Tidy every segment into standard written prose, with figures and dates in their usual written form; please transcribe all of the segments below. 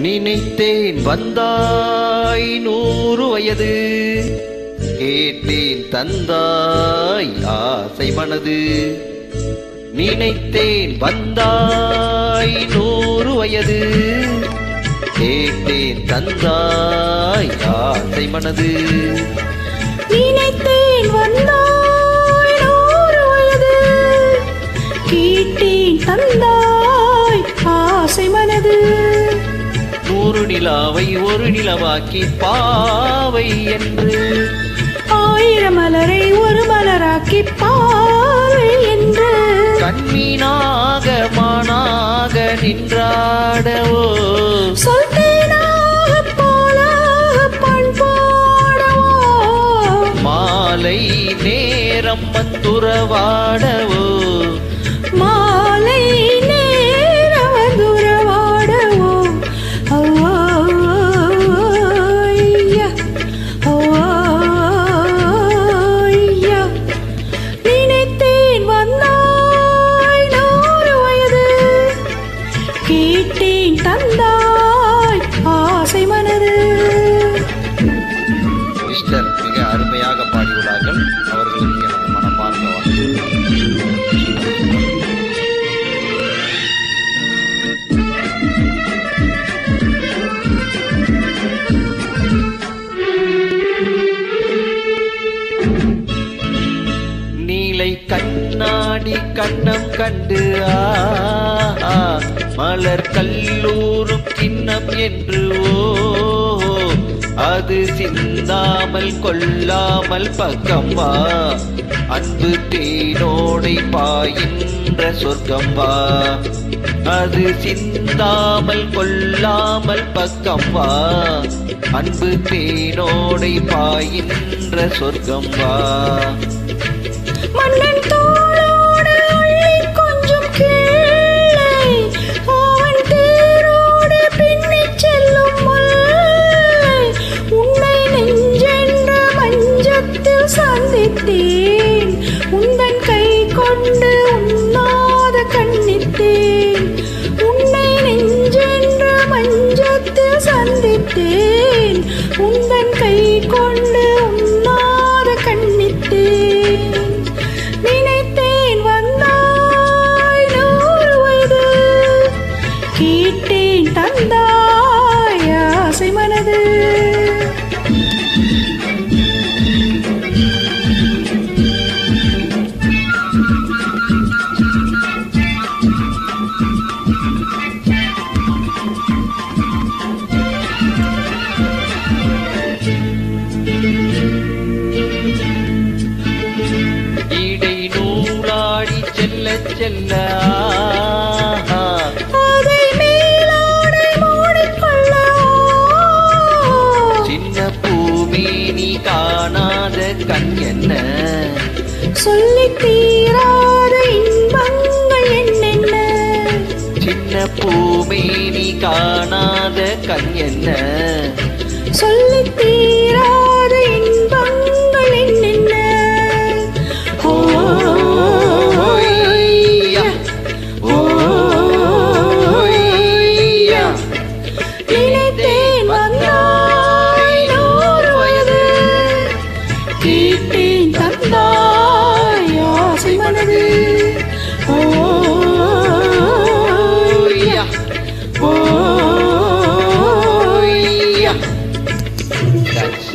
நினைத்தேன் வந்தாய் 100 வயது, கேட்டேன் தந்தாய் ஆசை மனது. நினைத்தேன் வந்தாய் 100 வயது, கேட்டேன் தந்தாய் ஆசை மனது. நினைத்தேன் வந்தாய் 100 வயது, கேட்டேன் தந்தாய் ஆசை மனது. 100 நிலாவை ஒரு நிலவாக்கி பாவை என்று, 1000 மலரை ஒரு மலராக்கி பாவை என்று, கண்மீனாக மானாக நின்றாடவோ, சொல்தேனாக பாலாக பண்பாடவோ, மாலை நேரம் வந்துறவாடவோ, மாலை நேரம் வந்துறவாடவோ. நினைத்தேன் வந்தாய் 100 வயது, கேட்டேன் தந்தாய் ஆசை மனது. மிஸ்டர் மிக அருமையாக பாடியுள்ளார்கள். அவர்களுக்கு எனது மனமார்ந்த நீலை கண்ணாடி கண்ணம் கண்டு மலர் கல்லூரும் கிண்ணம் என்று அது சிந்தாமல் கொல்லாமல் பக்கம் வா, அன்பு தேனோடை பாயின்ற சொர்க்கம் வா. அது சிந்தாமல் கொல்லாமல் பக்கம் வா, அன்பு தேனோடை பாயின்ற சொர்க்கம் வா. மன்னன் தோளோடு அள்ளி கொஞ்சம் கீழே, அவன் தேரோடு பின்னிச் செல்லும் முல்லை. உன்னை நெஞ்சென்ற மஞ்சத்தில் சந்தித்தேன், உந்தன் கை கொண்டு உண்ணாத கண்ணித்தேன். உன்னை நெஞ்சென்ற மஞ்சத்தில் சந்தித்தேன், உந்தன் கை கொண்டு உண்ணாத கண்ணித்தேன். நினைத்தேன் வந்தாய் 100 வயது, கேட்டேன் தந்தாய் ஆசை மனது. இடை நூலாடி செல்ல செல்ல அதை மேலாடை மூடிக்கொள்ள, சின்ன பூமி நீ காணாத கண் என்ன, சொல்லித் தீராத இன்பங்கள் என்னென்ன. சின்ன பூமி நீ காணாத கண் என்ன, சொல்லித் தீராத இன்பங்கள் என்னென்ன. ஓய்யா ஓய்யா. நினைத்தேன் வந்தாய் 100 வயது, கேட்டேன் தந்தாய் ஆசை மனது. ஓய்யா ஓய்யா. That's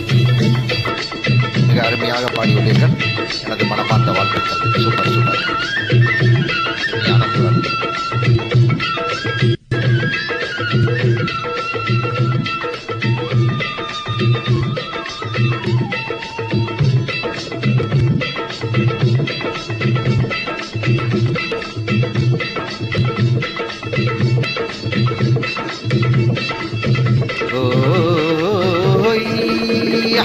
ஓய்யா